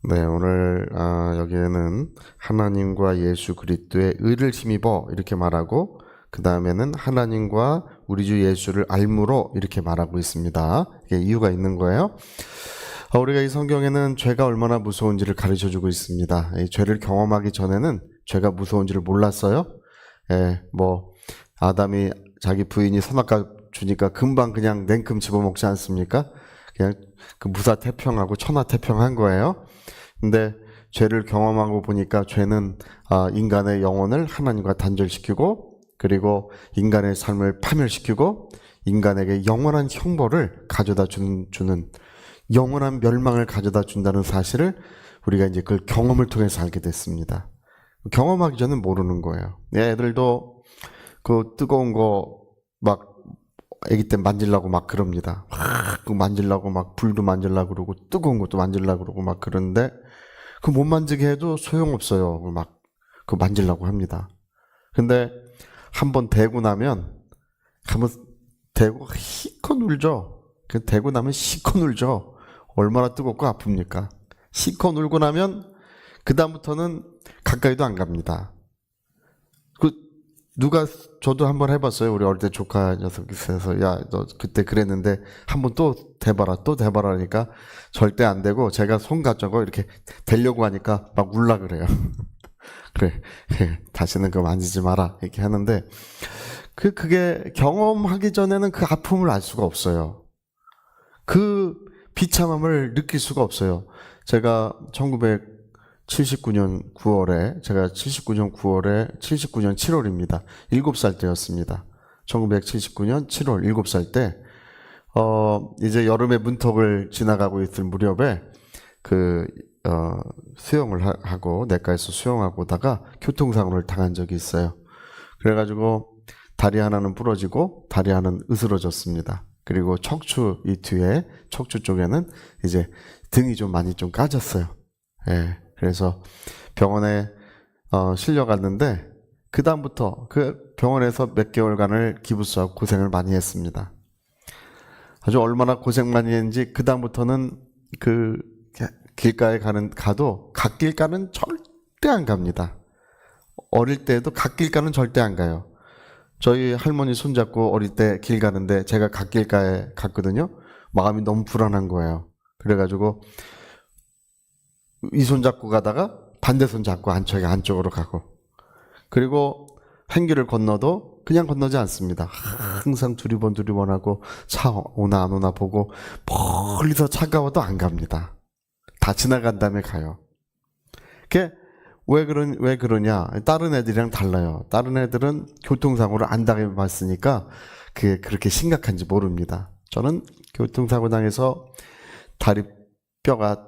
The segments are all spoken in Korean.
네, 오늘 여기에는 하나님과 예수 그리스도의 의를 힘입어 이렇게 말하고 그 다음에는 하나님과 우리 주 예수를 알므로 이렇게 말하고 있습니다. 이게 이유가 있는 거예요. 우리가 이 성경에는 죄가 얼마나 무서운지를 가르쳐주고 있습니다. 이 죄를 경험하기 전에는 죄가 무서운지를 몰랐어요. 아담이 자기 부인이 선악과 주니까 금방 그냥 냉큼 집어먹지 않습니까? 그냥 그 무사태평하고 천하태평한 거예요. 근데 죄를 경험하고 보니까 죄는 인간의 영혼을 하나님과 단절시키고 그리고 인간의 삶을 파멸시키고 인간에게 영원한 형벌을 가져다 주는 영원한 멸망을 가져다 준다는 사실을 우리가 이제 그걸 경험을 통해서 알게 됐습니다. 경험하기 전엔 모르는 거예요. 애들도 그 뜨거운 거 막 아기 때 만지려고 막 그럽니다. 막 만지려고 막 불도 만지려고 그러고 뜨거운 것도 만지려고 그러고 막 그러는데 그 못 만지게 해도 소용없어요. 막 그 만지려고 합니다. 근데 한번 대고 나면 한번 대고 희껏 울죠. 그 대고 나면 시커 울죠. 얼마나 뜨겁고 아픕니까? 시커 울고 나면 그 다음부터는 가까이도 안 갑니다. 저도 한번 해봤어요. 우리 어릴 때 조카 녀석이 있어서 야, 너 그때 그랬는데 한번 또 대봐라 하니까 절대 안 되고 제가 손 가져고 이렇게 대려고 하니까 막 울라 그래요. 그래, 다시는 그거 만지지 마라 이렇게 하는데 그게 경험하기 전에는 그 아픔을 알 수가 없어요. 그 비참함을 느낄 수가 없어요. 제가 1979년 9월에 79년 7월입니다. 7살 때였습니다. 1979년 7월 7살 때 이제 여름의 문턱을 지나가고 있을 무렵에 수영을 하고 내과에서 수영하고 오다가 교통사고를 당한 적이 있어요. 그래가지고 다리 하나는 부러지고 다리 하나는 으스러졌습니다. 그리고 척추 이 뒤에 척추 쪽에는 이제 등이 좀 많이 좀 까졌어요. 예. 그래서 병원에 실려갔는데 그 다음부터 그 병원에서 몇 개월간을 기부스하고 고생을 많이 했습니다. 아주 얼마나 고생 많이 했는지 그 다음부터는 그 길가에 가도 갓길가는 절대 안 갑니다. 어릴 때에도 갓길가는 절대 안 가요. 저희 할머니 손잡고 어릴 때 길 가는데 제가 갓길가에 갔거든요. 마음이 너무 불안한 거예요. 그래가지고 이 손 잡고 가다가 반대 손 잡고 안쪽으로 가고 그리고 횡길을 건너도 그냥 건너지 않습니다. 항상 두리번 하고 차 오나 안 오나 보고 멀리서 차가워도 안 갑니다. 다 지나간 다음에 가요. 그게 왜 그러냐? 다른 애들이랑 달라요. 다른 애들은 교통사고를 안 당해봤으니까 그게 그렇게 심각한지 모릅니다. 저는 교통사고 당해서 다리 뼈가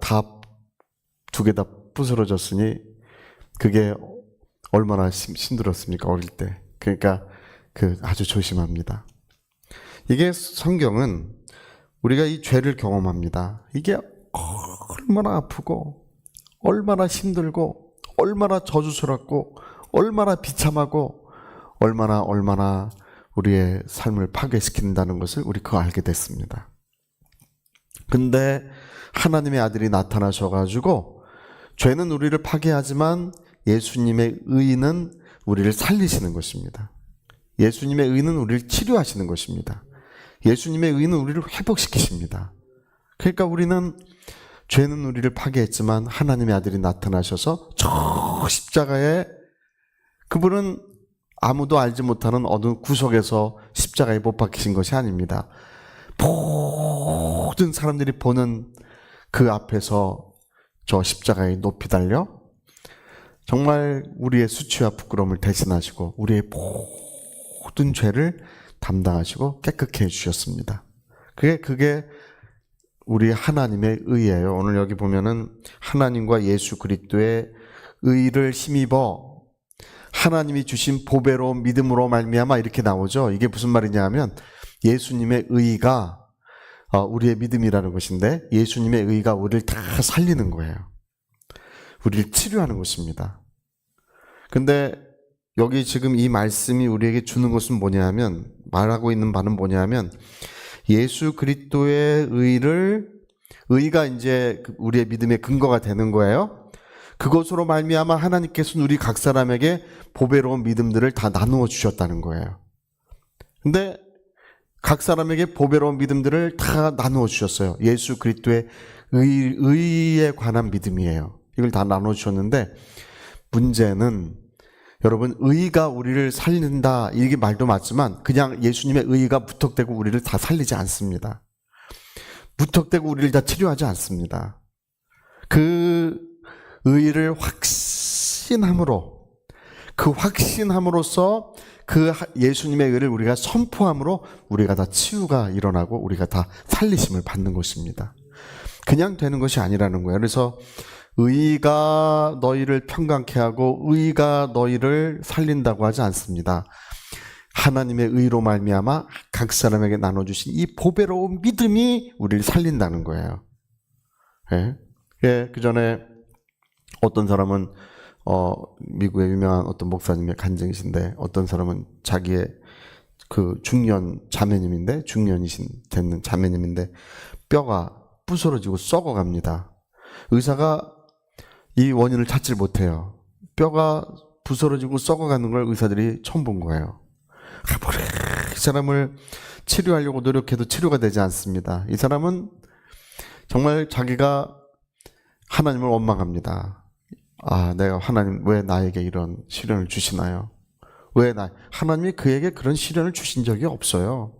두 개 다 부스러졌으니 그게 얼마나 힘들었습니까? 어릴 때. 그러니까 아주 조심합니다. 이게 성경은 우리가 이 죄를 경험합니다. 이게 얼마나 아프고 얼마나 힘들고 얼마나 저주스럽고 얼마나 비참하고 얼마나 우리의 삶을 파괴시킨다는 것을 우리 그거 알게 됐습니다. 근데 하나님의 아들이 나타나셔가지고 죄는 우리를 파괴하지만 예수님의 의는 우리를 살리시는 것입니다. 예수님의 의는 우리를 치료하시는 것입니다. 예수님의 의는 우리를 회복시키십니다. 그러니까 우리는 죄는 우리를 파괴했지만 하나님의 아들이 나타나셔서 저 십자가에 그분은 아무도 알지 못하는 어느 구석에서 십자가에 못 박히신 것이 아닙니다. 모든 사람들이 보는 그 앞에서 저 십자가에 높이 달려 정말 우리의 수치와 부끄러움을 대신하시고 우리의 모든 죄를 담당하시고 깨끗게 해주셨습니다. 그게 우리 하나님의 의예요. 오늘 여기 보면은 하나님과 예수 그리스도의 의를 힘입어 하나님이 주신 보배로운 믿음으로 말미암아 이렇게 나오죠. 이게 무슨 말이냐 하면 예수님의 의가 우리의 믿음이라는 것인데 예수님의 의가 우리를 다 살리는 거예요. 우리를 치료하는 것입니다. 근데 여기 지금 이 말씀이 우리에게 주는 것은 말하고 있는 바는 뭐냐면 예수 그리스도의 의를 의가 이제 우리의 믿음의 근거가 되는 거예요. 그것으로 말미암아 하나님께서는 우리 각 사람에게 보배로운 믿음들을 다 나누어 주셨다는 거예요. 근데 각 사람에게 보배로운 믿음들을 다 나누어 주셨어요. 예수 그리스도의 의에 관한 믿음이에요. 이걸 다 나누어 주셨는데 문제는 여러분, 의가 우리를 살린다, 이게 말도 맞지만 그냥 예수님의 의가 무턱대고 우리를 다 살리지 않습니다. 무턱대고 우리를 다 치료하지 않습니다. 그 의를 확신함으로, 그 확신함으로써 그 예수님의 의를 우리가 선포함으로 우리가 다 치유가 일어나고 우리가 다 살리심을 받는 것입니다. 그냥 되는 것이 아니라는 거예요. 그래서 의가 너희를 평강케 하고 의가 너희를 살린다고 하지 않습니다. 하나님의 의로 말미암아 각 사람에게 나눠주신 이 보배로운 믿음이 우리를 살린다는 거예요. 그 전에 어떤 사람은 미국의 유명한 어떤 목사님의 간증이신데, 어떤 사람은 자기의 그 중년이신 됐는 자매님인데 뼈가 부스러지고 썩어갑니다. 의사가 이 원인을 찾지 못해요. 뼈가 부스러지고 썩어가는 걸 의사들이 처음 본 거예요. 이 사람을 치료하려고 노력해도 치료가 되지 않습니다. 이 사람은 정말 자기가 하나님을 원망합니다. 내가 하나님 왜 나에게 이런 시련을 주시나요? 하나님이 그에게 그런 시련을 주신 적이 없어요.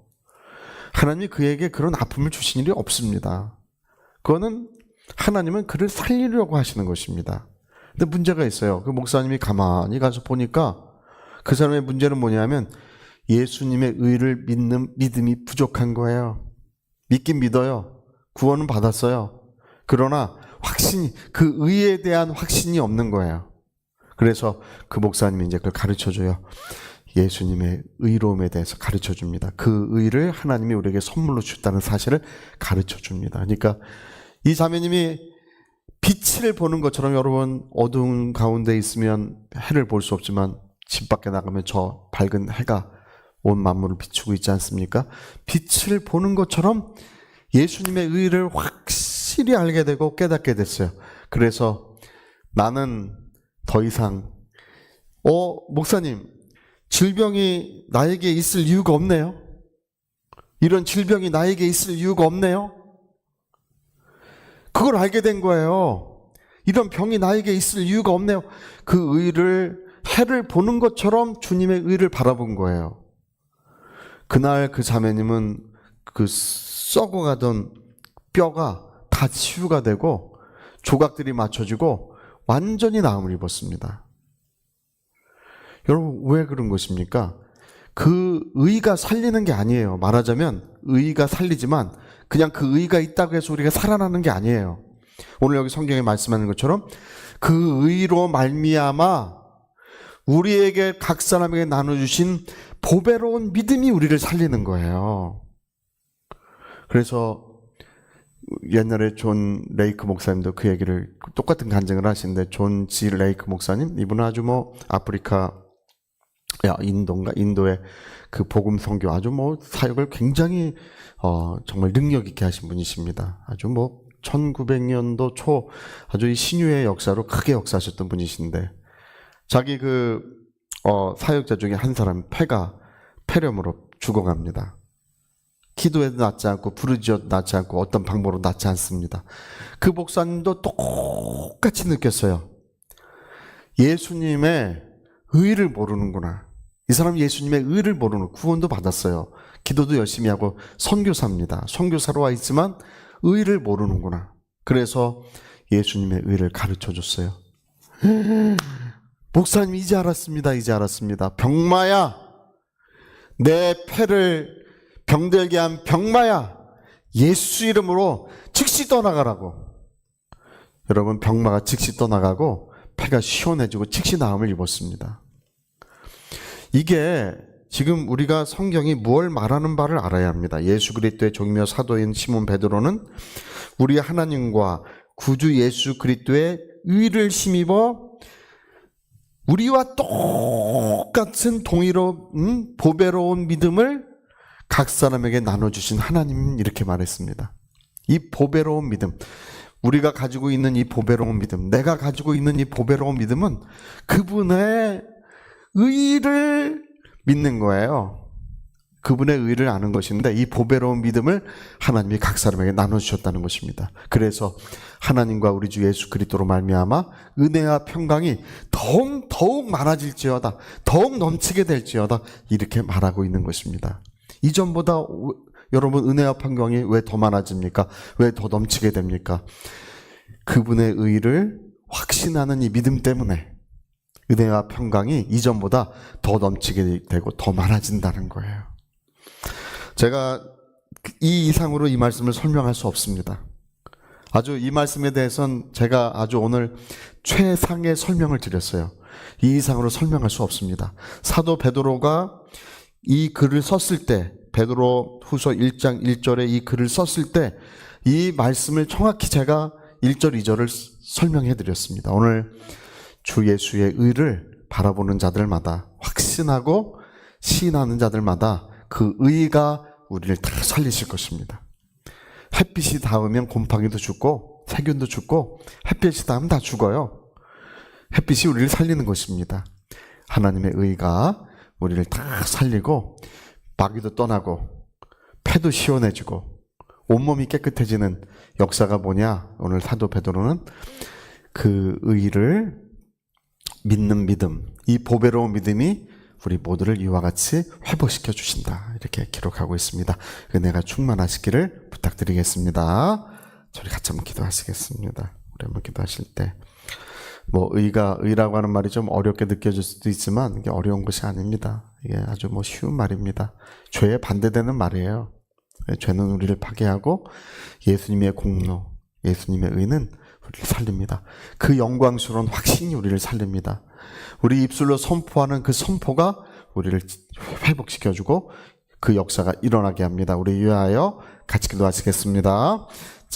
하나님이 그에게 그런 아픔을 주신 일이 없습니다. 그거는 하나님은 그를 살리려고 하시는 것입니다. 근데 문제가 있어요. 그 목사님이 가만히 가서 보니까 그 사람의 문제는 뭐냐면 예수님의 의를 믿는 믿음이 부족한 거예요. 믿긴 믿어요. 구원은 받았어요. 그러나 그 의에 대한 확신이 없는 거예요. 그래서 그 목사님이 이제 그걸 가르쳐줘요. 예수님의 의로움에 대해서 가르쳐줍니다. 그 의를 하나님이 우리에게 선물로 줬다는 사실을 가르쳐줍니다. 그러니까 이 자매님이 빛을 보는 것처럼, 여러분 어두운 가운데 있으면 해를 볼 수 없지만 집 밖에 나가면 저 밝은 해가 온 만물을 비추고 있지 않습니까? 빛을 보는 것처럼 예수님의 의를 확실히 알게 되고 깨닫게 됐어요. 그래서 나는 더 이상 목사님, 질병이 나에게 있을 이유가 없네요. 이런 질병이 나에게 있을 이유가 없네요. 그걸 알게 된 거예요. 이런 병이 나에게 있을 이유가 없네요. 그 해를 보는 것처럼 주님의 의를 바라본 거예요. 그날 그 자매님은 그 썩어가던 뼈가 다 치유가 되고 조각들이 맞춰지고 완전히 나음을 입었습니다. 여러분, 왜 그런 것입니까? 그 의가 살리는 게 아니에요. 말하자면 의가 살리지만 그냥 그 의가 있다고 해서 우리가 살아나는 게 아니에요. 오늘 여기 성경에 말씀하는 것처럼 그 의로 말미암아 우리에게 각 사람에게 나눠주신 보배로운 믿음이 우리를 살리는 거예요. 그래서 옛날에 존 레이크 목사님도 그 얘기를, 똑같은 간증을 하시는데, 존 지 레이크 목사님, 이분은 아주 아프리카, 인도의 그 복음 선교 아주 사역을 굉장히 정말 능력 있게 하신 분이십니다. 아주 1900년도 초 아주 이 신유의 역사로 크게 역사하셨던 분이신데, 자기 사역자 중에 한 사람 폐렴으로 죽어갑니다. 기도해도 낫지 않고 부르짖어도 낫지 않고 어떤 방법으로 낫지 않습니다. 그 목사님도 똑같이 느꼈어요. 예수님의 의를 모르는구나. 이 사람 예수님의 의를 모르는, 구원도 받았어요. 기도도 열심히 하고 선교사입니다. 선교사로 와 있지만 의를 모르는구나. 그래서 예수님의 의를 가르쳐줬어요. 목사님 이제 알았습니다. 병마야, 내 폐를 병들게 한 병마야, 예수 이름으로 즉시 떠나가라고. 여러분, 병마가 즉시 떠나가고 폐가 시원해지고 즉시 나음을 입었습니다. 이게 지금 우리가 성경이 무엇을 말하는 바를 알아야 합니다. 예수 그리스도의 종이며 사도인 시몬 베드로는 우리 하나님과 구주 예수 그리스도의 의를 힘입어 우리와 똑같은 보배로운 믿음을 각 사람에게 나눠주신 하나님, 이렇게 말했습니다. 이 보배로운 믿음, 우리가 가지고 있는 이 보배로운 믿음, 내가 가지고 있는 이 보배로운 믿음은 그분의 의를 믿는 거예요. 그분의 의를 아는 것인데 이 보배로운 믿음을 하나님이 각 사람에게 나눠주셨다는 것입니다. 그래서 하나님과 우리 주 예수 그리스도로 말미암아 은혜와 평강이 더욱 많아질지어다, 더욱 넘치게 될지어다, 이렇게 말하고 있는 것입니다. 이전보다 여러분 은혜와 평강이 왜 더 많아집니까? 왜 더 넘치게 됩니까? 그분의 의를 확신하는 이 믿음 때문에 은혜와 평강이 이전보다 더 넘치게 되고 더 많아진다는 거예요. 제가 이 이상으로 이 말씀을 설명할 수 없습니다. 아주 이 말씀에 대해서는 제가 아주 오늘 최상의 설명을 드렸어요. 이 이상으로 설명할 수 없습니다. 사도 베드로가 이 글을 썼을 때, 베드로 후서 1장 1절에 이 글을 썼을 때 이 말씀을 정확히 제가 1절 2절을 설명해 드렸습니다. 오늘 주 예수의 의를 바라보는 자들마다, 확신하고 시인하는 자들마다 그 의가 우리를 다 살리실 것입니다. 햇빛이 닿으면 곰팡이도 죽고 세균도 죽고, 햇빛이 닿으면 다 죽어요. 햇빛이 우리를 살리는 것입니다. 하나님의 의가 우리를 다 살리고 마귀도 떠나고 폐도 시원해지고 온몸이 깨끗해지는 역사가 뭐냐? 오늘 사도 베드로는 그 의를 믿는 믿음, 이 보배로운 믿음이 우리 모두를 이와 같이 회복시켜 주신다, 이렇게 기록하고 있습니다. 은혜가 충만하시기를 부탁드리겠습니다. 저희 같이 한번 기도하시겠습니다. 우리 한번 기도하실 때 의라고 하는 말이 좀 어렵게 느껴질 수도 있지만 이게 어려운 것이 아닙니다. 이게 아주 쉬운 말입니다. 죄에 반대되는 말이에요. 죄는 우리를 파괴하고 예수님의 공로, 예수님의 의는 우리를 살립니다. 그 영광스러운 확신이 우리를 살립니다. 우리 입술로 선포하는 그 선포가 우리를 회복시켜주고 그 역사가 일어나게 합니다. 우리 위하여 같이 기도하시겠습니다.